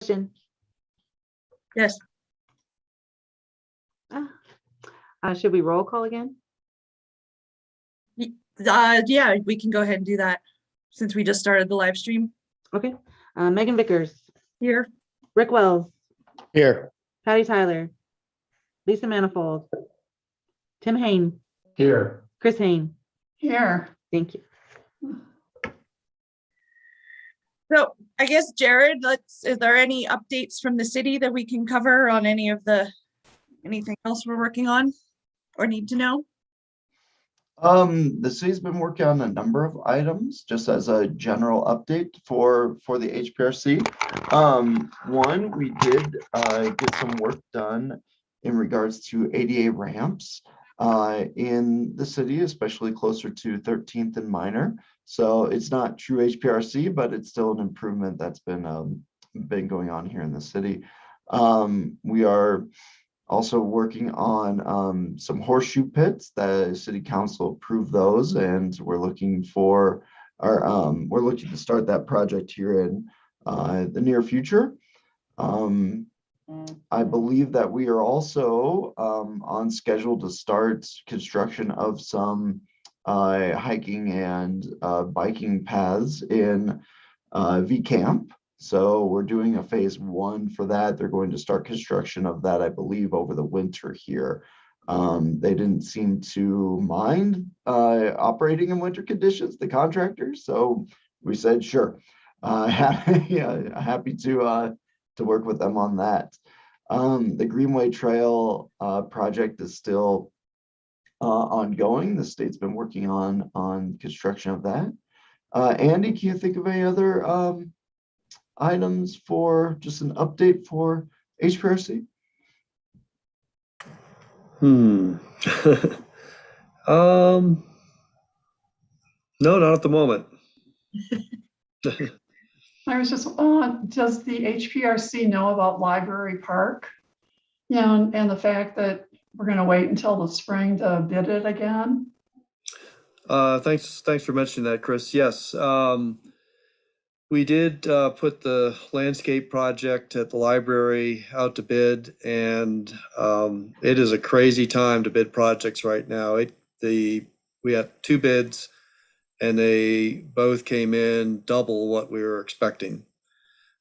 Question. Yes. Should we roll call again? Yeah, we can go ahead and do that since we just started the live stream. Okay. Megan Vickers. Here. Rick Wells. Here. Patty Tyler. Lisa Manifold. Tim Hain. Here. Chris Hain. Here. Thank you. So I guess, Jared, is there any updates from the city that we can cover on anything else we're working on or need to know? The city's been working on a number of items just as a general update for the HPRC. One, we did get some work done in regards to ADA ramps in the city, especially closer to 13th and Minor. So it's not true HPRC, but it's still an improvement that's been going on here in the city. We are also working on some horseshoe pits. The city council approved those, and we're looking to start that project here in the near future. I believe that we are also on schedule to start construction of some hiking and biking paths in V Camp. So we're doing a phase 1 for that. They're going to start construction of that, I believe, over the winter here. They didn't seem to mind operating in winter conditions, the contractors. So we said, sure, happy to work with them on that. The Greenway Trail project is still ongoing. The state's been working on construction of that. Andy, can you think of any other items for just an update for HPRC? No, not at the moment. I was just, does the HPRC know about Library Park? Yeah, and the fact that we're going to wait until the spring to bid it again? Thanks for mentioning that, Chris. Yes, we did put the landscape project at the library out to bid, and it is a crazy time to bid projects right now. We had 2 bids, and they both came in double what we were expecting.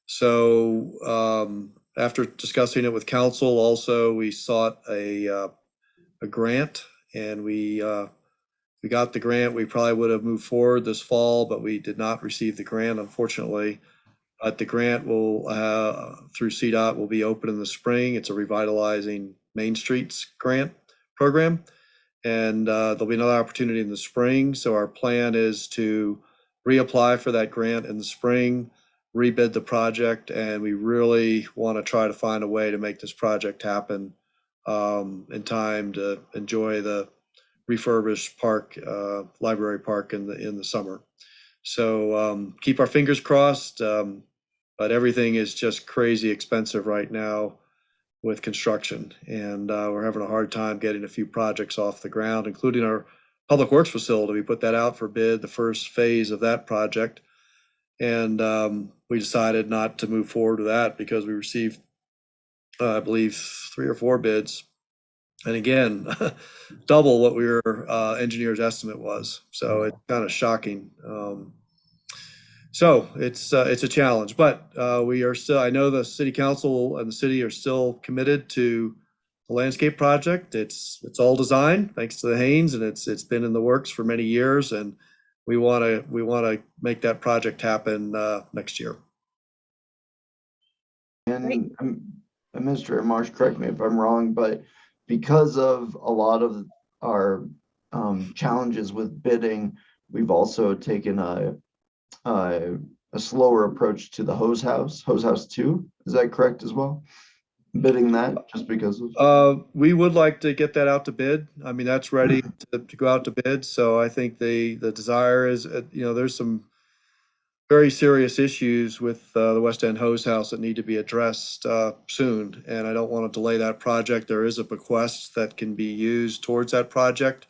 So after discussing it with council, also we sought a grant, and we got the grant. We probably would have moved forward this fall, but we did not receive the grant, unfortunately. But the grant will, through CDOT, will be open in the spring. It's a revitalizing Main Streets grant program. And there'll be another opportunity in the spring. So our plan is to reapply for that grant in the spring, rebid the project, and we really want to try to find a way to make this project happen in time to enjoy the refurbished park, library park in the summer. So keep our fingers crossed, but everything is just crazy expensive right now with construction, and we're having a hard time getting a few projects off the ground, including our public works facility. We put that out for bid, the first phase of that project, and we decided not to move forward with that because we received, I believe, 3 or 4 bids. And again, double what our engineer's estimate was. So it's kind of shocking. So it's a challenge, but we are still, I know the city council and the city are still committed to the landscape project. It's all designed thanks to the Haynes, and it's been in the works for many years, and we want to make that project happen next year. And Administrator Marsh, correct me if I'm wrong, but because of a lot of our challenges with bidding, we've also taken a slower approach to the hose house 2. Is that correct as well? Bidding that just because of we would like to get that out to bid. I mean, that's ready to go out to bid. So I think the desire is, there's some very serious issues with the West End hose house that need to be addressed soon, and I don't want to delay that project. There is a bequest that can be used towards that project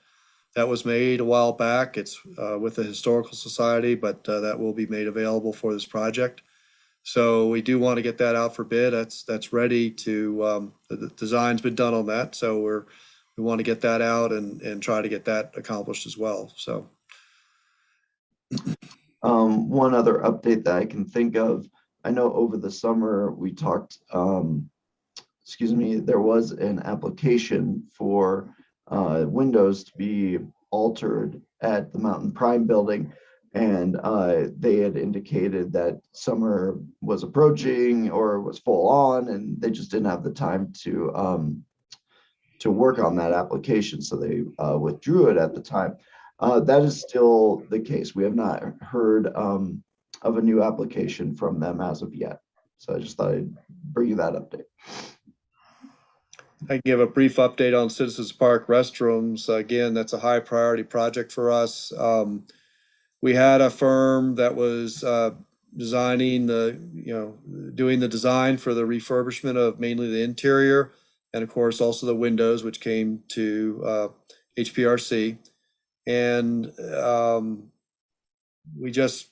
that was made a while back. It's with the Historical Society, but that will be made available for this project. So we do want to get that out for bid. That's ready to, the design's been done on that. So we want to get that out and try to get that accomplished as well. So. One other update that I can think of, I know over the summer we talked, there was an application for windows to be altered at the Mountain Prime building. And they had indicated that summer was approaching or was full on, and they just didn't have the time to work on that application. So they withdrew it at the time. That is still the case. We have not heard of a new application from them as of yet. So I just thought I'd bring you that update. I can give a brief update on Citizens Park restrooms. Again, that's a high priority project for us. We had a firm that was designing doing the design for the refurbishment of mainly the interior, and of course also the windows, which came to HPRC. And we just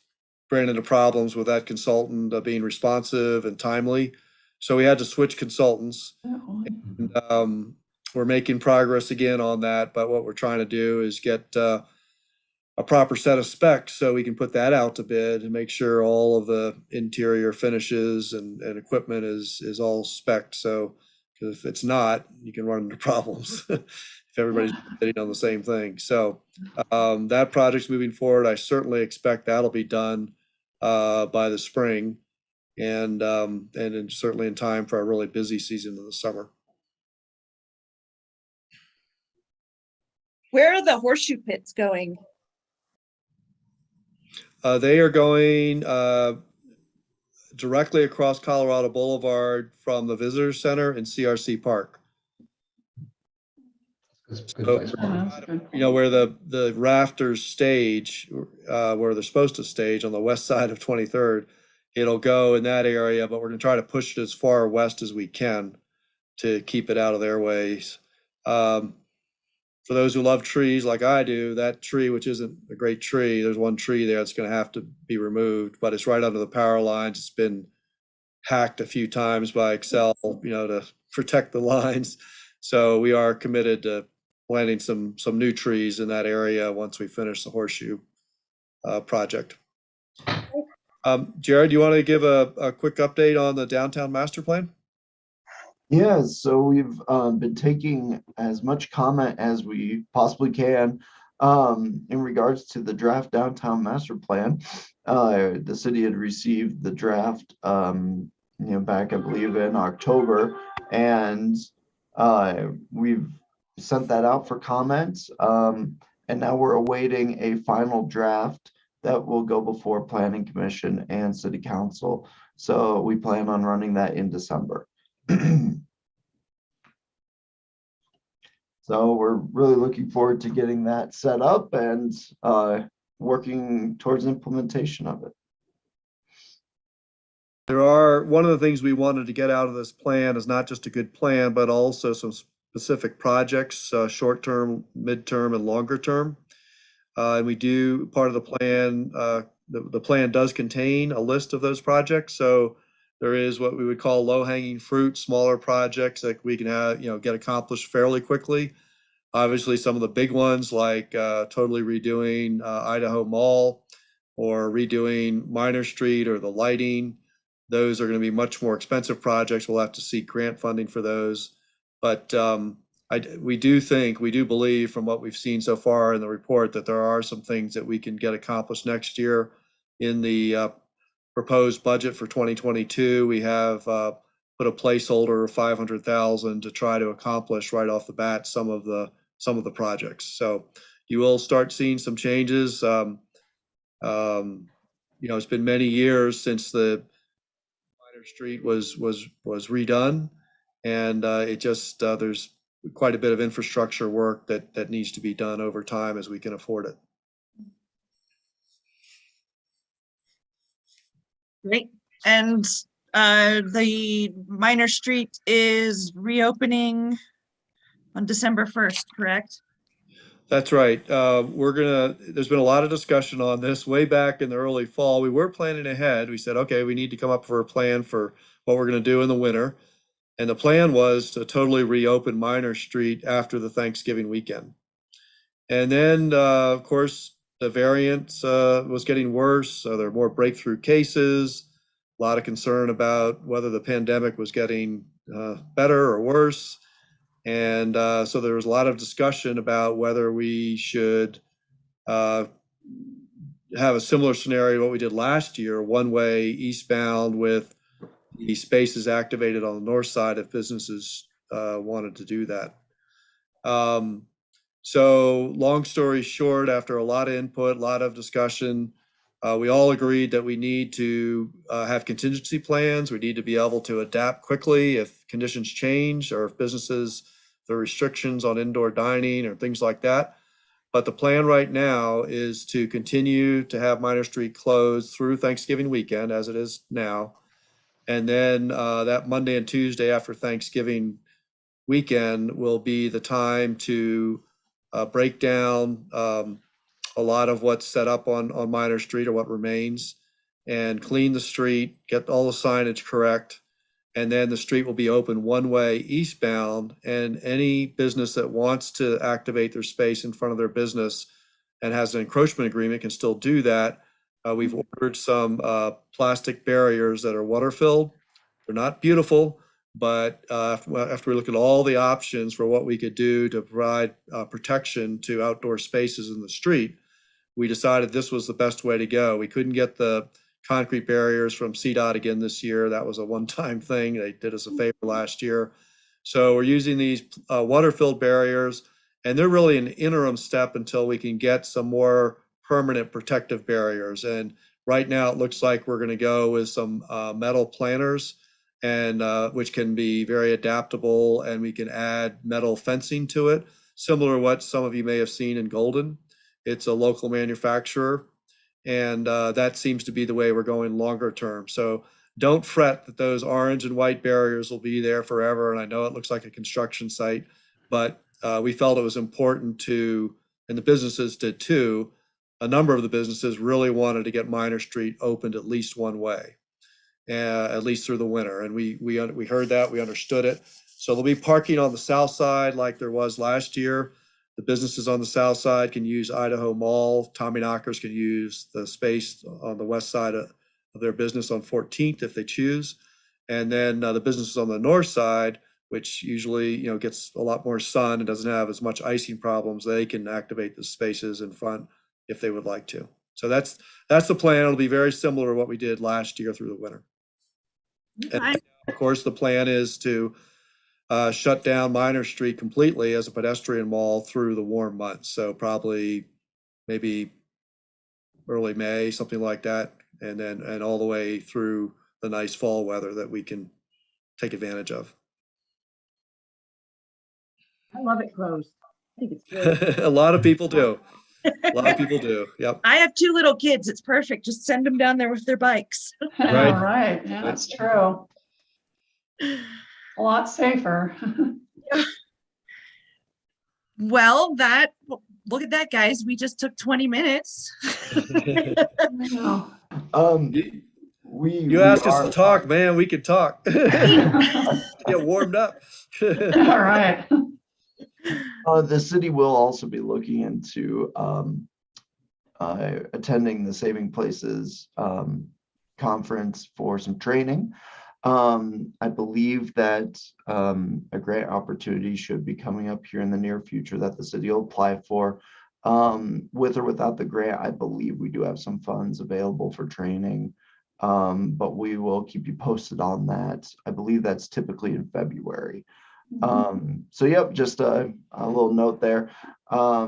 ran into problems with that consultant being responsive and timely. So we had to switch consultants. And, we're making progress again on that, but what we're trying to do is get a proper set of specs so we can put that out to bid and make sure all of the interior finishes and equipment is all spec'd. So, because if it's not, you can run into problems if everybody's bidding on the same thing. So that project's moving forward. I certainly expect that'll be done by the spring, and certainly in time for a really busy season in the summer. Where are the horseshoe pits going? They are going directly across Colorado Boulevard from the Visitor Center in CRC Park. Good place. Where the rafters stage, where they're supposed to stage on the west side of 23rd, it'll go in that area, but we're going to try to push it as far west as we can to keep it out of their ways. For those who love trees like I do, that tree, which isn't a great tree, there's one tree there that's going to have to be removed, but it's right under the power lines. It's been hacked a few times by Excel, to protect the lines. So we are committed to planting some new trees in that area once we finish the horseshoe project. Jared, do you want to give a quick update on the downtown master plan? Yeah, so we've been taking as much comment as we possibly can in regards to the draft downtown master plan. The city had received the draft, back, I believe, in October, and we've sent that out for comments. And now we're awaiting a final draft that will go before Planning Commission and City Council. So we plan on running that in December. So we're really looking forward to getting that set up and working towards implementation of it. One of the things we wanted to get out of this plan is not just a good plan, but also some specific projects, short-term, mid-term, and longer term. And we do, part of the plan, the plan does contain a list of those projects. So there is what we would call low-hanging fruit, smaller projects that we can have, get accomplished fairly quickly. Obviously, some of the big ones like totally redoing Idaho Mall or redoing Minor Street or the lighting, those are going to be much more expensive projects. We'll have to seek grant funding for those. But we do believe from what we've seen so far in the report that there are some things that we can get accomplished next year. In the proposed budget for 2022, we have put a placeholder of $500,000 to try to accomplish right off the bat some of the projects. So you will start seeing some changes. It's been many years since the Minor Street was redone, and there's quite a bit of infrastructure work that needs to be done over time as we can afford it. Great. And the Minor Street is reopening on December 1st, correct? That's right. There's been a lot of discussion on this way back in the early fall. We were planning ahead. We said, okay, we need to come up for a plan for what we're going to do in the winter. And the plan was to totally reopen Minor Street after the Thanksgiving weekend. And then, of course, the variant was getting worse. So there were more breakthrough cases, a lot of concern about whether the pandemic was getting better or worse. And so there was a lot of discussion about whether we should have a similar scenario to what we did last year, one way eastbound with the spaces activated on the north side if businesses wanted to do that. So long story short, after a lot of input, a lot of discussion, we all agreed that we need to have contingency plans. We need to be able to adapt quickly if conditions change or if businesses, the restrictions on indoor dining or things like that. But the plan right now is to continue to have Minor Street closed through Thanksgiving weekend as it is now. And then that Monday and Tuesday after Thanksgiving weekend will be the time to break down a lot of what's set up on Minor Street or what remains and clean the street, get all the signage correct. And then the street will be open one way eastbound, and any business that wants to activate their space in front of their business and has an encroachment agreement can still do that. We've ordered some plastic barriers that are water filled. They're not beautiful, but after we look at all the options for what we could do to provide protection to outdoor spaces in the street, we decided this was the best way to go. We couldn't get the concrete barriers from CDOT again this year. That was a one-time thing. They did us a favor last year. So we're using these water-filled barriers, and they're really an interim step until we can get some more permanent protective barriers. And right now it looks like we're going to go with some metal planters, and which can be very adaptable, and we can add metal fencing to it, similar to what some of you may have seen in Golden. It's a local manufacturer, and that seems to be the way we're going longer term. So don't fret that those orange and white barriers will be there forever. And I know it looks like a construction site, but we felt it was important to, and the businesses did too, a number of the businesses really wanted to get Minor Street opened at least one way, at least through the winter. And we heard that, we understood it. So there'll be parking on the south side like there was last year. The businesses on the south side can use Idaho Mall. Tommy Knockers can use the space on the west side of their business on 14th if they choose. And then the businesses on the north side, which usually gets a lot more sun and doesn't have as much icing problems, they can activate the spaces in front if they would like to. So that's the plan. It'll be very similar to what we did last year through the winter. Okay. And of course, the plan is to shut down Minor Street completely as a pedestrian mall through the warm months. So probably maybe early May, something like that. And all the way through the nice fall weather that we can take advantage of. I love it closed. I think it's great. A lot of people do. A lot of people do. Yep. I have 2 little kids. It's perfect. Just send them down there with their bikes. Right. All right, yeah, that's true. A lot safer. Well, look at that, guys. We just took 20 minutes. I know. You asked us to talk, man. We could talk. Get warmed up. All right. The city will also be looking into attending the Saving Places conference for some training. I believe that a grant opportunity should be coming up here in the near future that the city will apply for. With or without the grant, I believe we do have some funds available for training, but we will keep you posted on that. I believe that's typically in February. So yep, just a little note there. I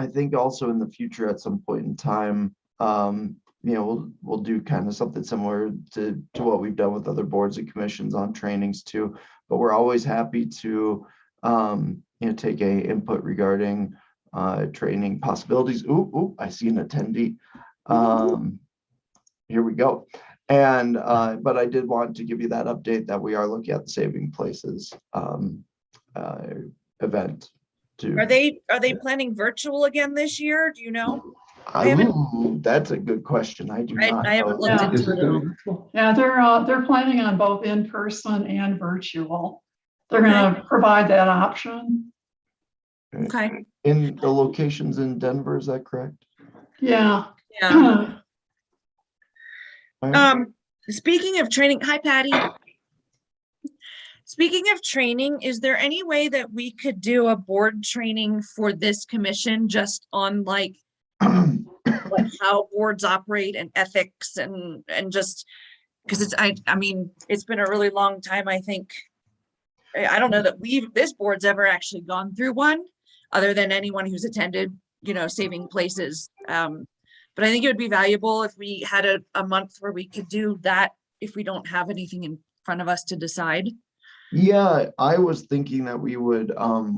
think also in the future at some point in time, we'll do kind of something similar to what we've done with other boards and commissions on trainings too. But we're always happy to take a input regarding training possibilities. Ooh, I see an attendee. Here we go. And but I did want to give you that update that we are looking at the Saving Places event to. Are they planning virtual again this year? Do you know? That's a good question. I do I not haven't know. looked Yeah. into it at all. Yeah, they're planning on both in person and virtual. They're Okay. gonna provide that option. Okay, In the locations in Denver, is that correct? Yeah. yeah. All right. Speaking of training, hi Patty. Speaking of training, is there any way that we could do a board training for this commission just on like how boards operate and ethics and just because I mean, it's been a really long time, I think. I don't know that this board's ever actually gone through one other than anyone who's attended, Saving Places. But I think it would be valuable if we had a month where we could do that if we don't have anything in front of us to decide. Yeah, I was thinking that we would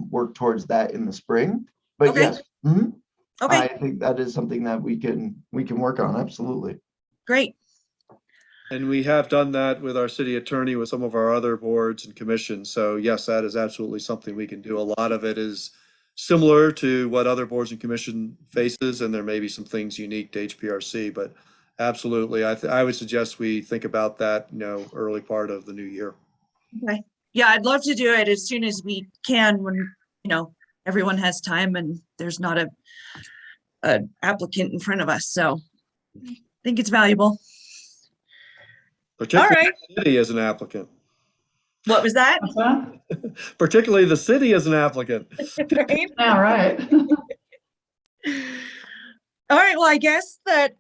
work towards that in the spring, but Okay. yes. Mhm. Okay, I think that is something that we can work on, absolutely. great. And we have done that with our city attorney, with some of our other boards and commissions. So yes, that is absolutely something we can do. A lot of it is similar to what other boards and commission faces, and there may be some things unique to HPRC, but absolutely, I would suggest we think about that, early part of the new year. Okay. Yeah, I'd love to do it as soon as we can when, everyone has time and there's not a applicant in front of us. So I think it's valuable. Particularly right. the city as an applicant. What was that? What's that? Particularly the city as an applicant. Right? Yeah, right. All right, well, I guess that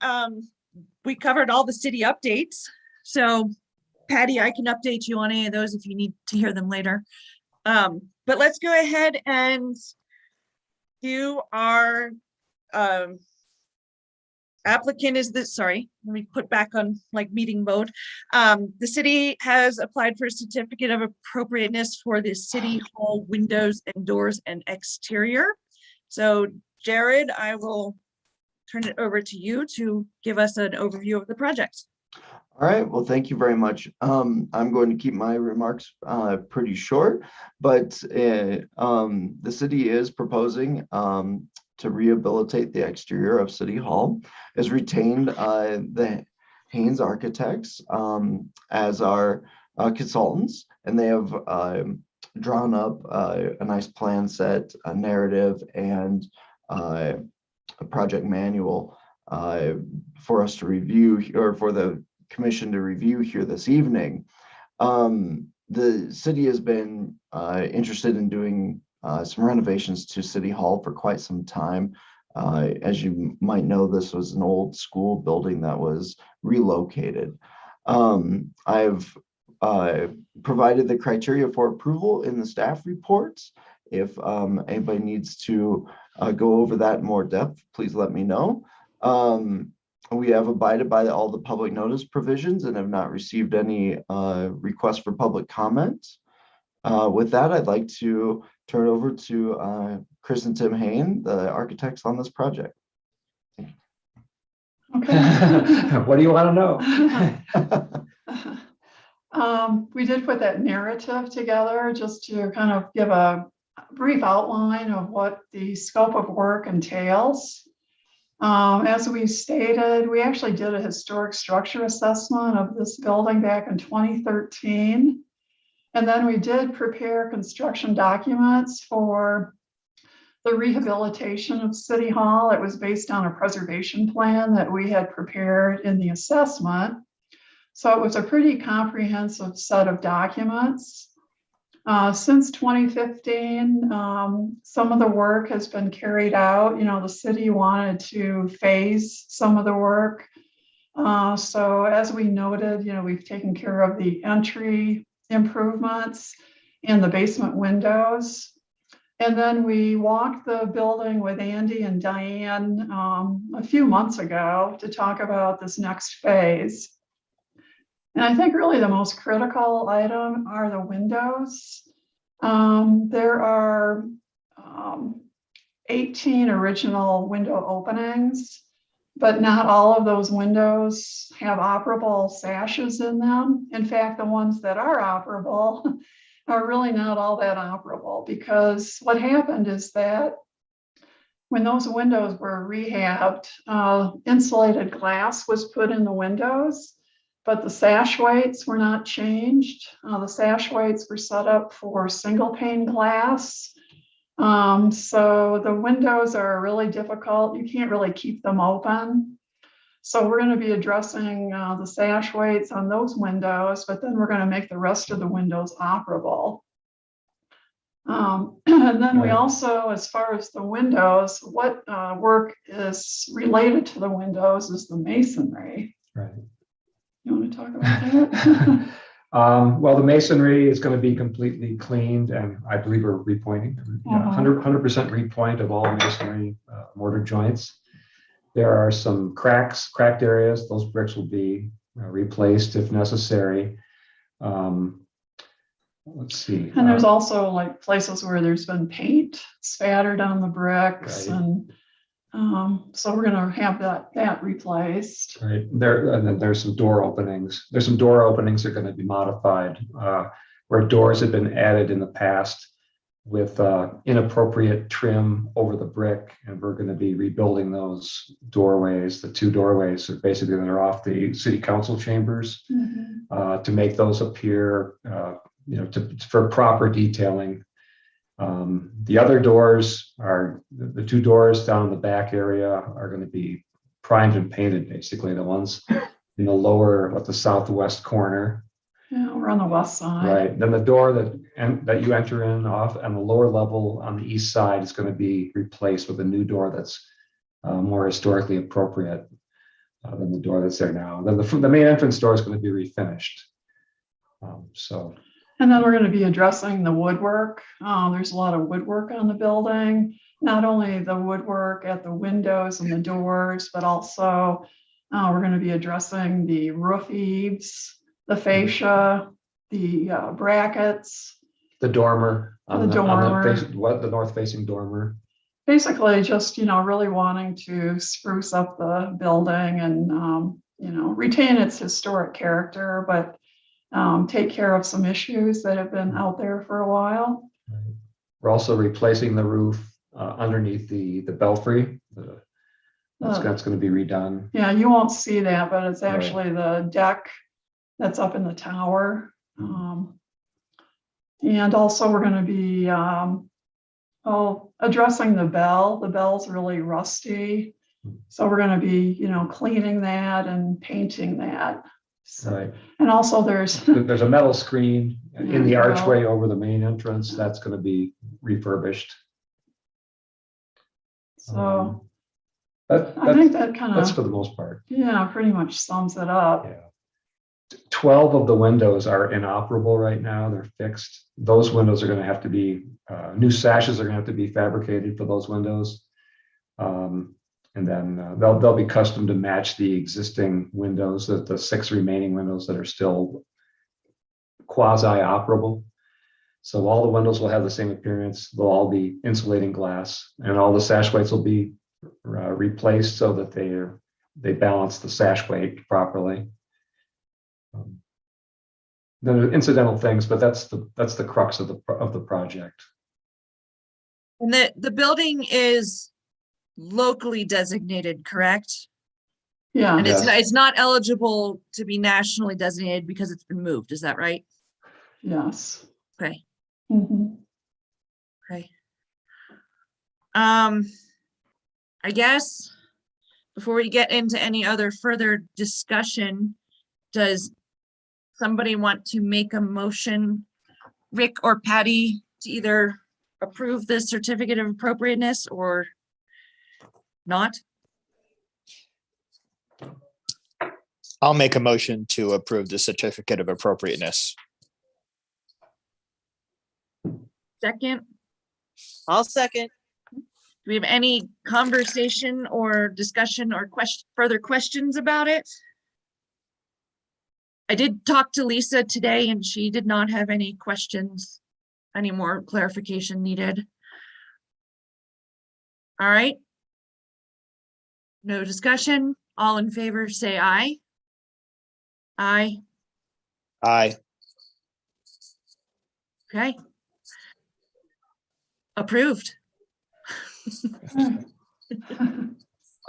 we covered all the city updates. So Patty, I can update you on any of those if you need to hear them later. But let's go ahead and do our applicant is this, sorry, let me put back on like meeting mode. The city has applied for a certificate of appropriateness for the city hall windows and doors and exterior. So Jared, I will turn it over to you to give us an overview of the project. All right, well, thank you very much. I'm going to keep my remarks pretty short, but the city is proposing to rehabilitate the exterior of City Hall, has retained the Haynes Architects as our consultants, and they have drawn up a nice plan set, a narrative, and a project manual for us to review, or for the commission to review here this evening. The city has been interested in doing some renovations to City Hall for quite some time. As you might know, this was an old school building that was relocated. I've provided the criteria for approval in the staff reports. If anybody needs to go over that in more depth, please let me know. We have abided by all the public notice provisions and have not received any requests for public comment. With that, I'd like to turn it over to Chris and Tim Hain, the architects on this project. Okay. What do you want to know? We did put that narrative together just to kind of give a brief outline of what the scope of work entails. As we stated, we actually did a historic structure assessment of this building back in 2013. And then we did prepare construction documents for the rehabilitation of City Hall. It was based on a preservation plan that we had prepared in the assessment. So it was a pretty comprehensive set of documents. Since 2015, some of the work has been carried out. The city wanted to phase some of the work. So as we noted, we've taken care of the entry improvements and the basement windows. And then we walked the building with Andy and Diane a few months ago to talk about this next phase. And I think really the most critical item are the windows. There are 18 original window openings, but not all of those windows have operable sashes in them. In fact, the ones that are operable are really not all that operable, because what happened is that when those windows were rehabbed, insulated glass was put in the windows, but the sash weights were not changed. The sash weights were set up for single pane glass. So the windows are really difficult. You can't really keep them open. So we're going to be addressing the sash weights on those windows, but then we're going to make the rest of the windows operable. And then we Right. also, as far as the windows, what work is related to the windows is the masonry. Right. You want to talk about that? Well, the masonry is going to be completely cleaned, and I believe we're repointing, 100% repoint of all masonry mortar joints. There are some cracked areas. Those bricks will be replaced if necessary. Let's see. And there's also like places where there's been paint spattered on the bricks, Right. and so we're going to have that replaced. Right there, and then there's some door openings. There's some door openings that are going to be modified, where doors had been added in the past with inappropriate trim over the brick, and we're going to be rebuilding those doorways. The two doorways are basically that are off the city council chambers, to make those appear, for proper detailing. The other doors are the two doors down in the back area are going to be primed and painted, basically the ones in the lower, the southwest corner. Yeah, we're on the west side. Right. Then the door that you enter in off on the lower level on the east side is going to be replaced with a new door that's more historically appropriate than the door that's there now. Then the main entrance door is going to be refinished. And then we're going to be addressing the woodwork. There's a lot of woodwork on the building, not only the woodwork at the windows and the doors, but also we're going to be addressing the roof eaves, the fascia, the brackets, the dormer, The dormer. the north-facing dormer. basically just, really wanting to spruce up the building and, retain its historic character, but take care of some issues that have been out there for a while. We're also replacing the roof underneath the belfry. That's going to be redone. Yeah, you won't see that, but it's Right. actually the deck that's up in the tower. And also we're going to be addressing the bell. The bell's really rusty. So we're going to be, cleaning that and painting that. So, Right. and also there's, There's a metal screen in the There you go. archway over the main entrance. That's going to be refurbished. so That- I think that kind That's for of, the most part. pretty much sums it up. Yeah. 12 of the windows are inoperable right now. They're fixed. Those windows are going to have to be, new sashes are going to have to be fabricated for those windows. And then they'll be custom to match the existing windows, the 6 remaining windows that are still quasi-operable. So all the windows will have the same appearance. They'll all be insulating glass, and all the sash weights will be replaced so that they balance the sash weight properly. Then there are incidental things, but that's the crux of the project. And the building is locally designated, correct? Yeah. And Yes. it's not eligible to be nationally designated because it's been moved, is that right? Yes. Okay, Mhm. okay. I guess before we get into any other further discussion, does somebody want to make a motion, Rick or Patty, to either approve the certificate of appropriateness or not? I'll make a motion to approve the certificate of appropriateness. Second, I'll second. do we have any conversation or discussion or further questions about it? I did talk to Lisa today and she did not have any questions, any more clarification needed. All right. No discussion. All in favor, say aye. Aye. Aye. Okay. Approved.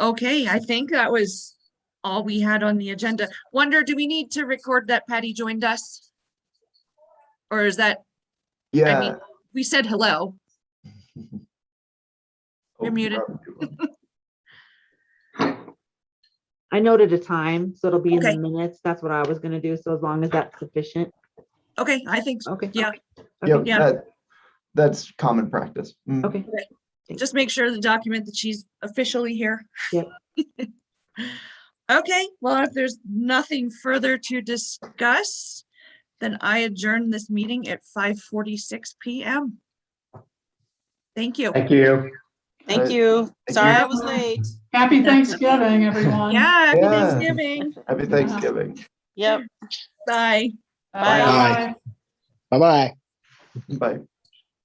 Okay, I think that was all we had on the agenda. Wonder, do we need to record that Patty joined us? Or is that, Yeah. we said hello. Oh, You're muted. probably one. I noted a time, so it'll be in the Okay. minutes. That's what I was gonna do. So as long as that's sufficient. Okay, I think, so. Okay. Yeah, Yep, Yeah. that's common practice. Mm. Okay. just make sure the document that she's officially here. Yep. Okay, well, if there's nothing further to discuss, then I adjourn this meeting at 5:46 PM. Thank you. Thank you. Thank Right. you. Thank Sorry you. I was late. Happy Thanksgiving, everyone. Yeah, happy Yeah. Thanksgiving. Happy Thanksgiving. Yep. Bye. Bye. Bye. Bye-bye. Bye.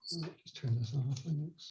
Just turn this off.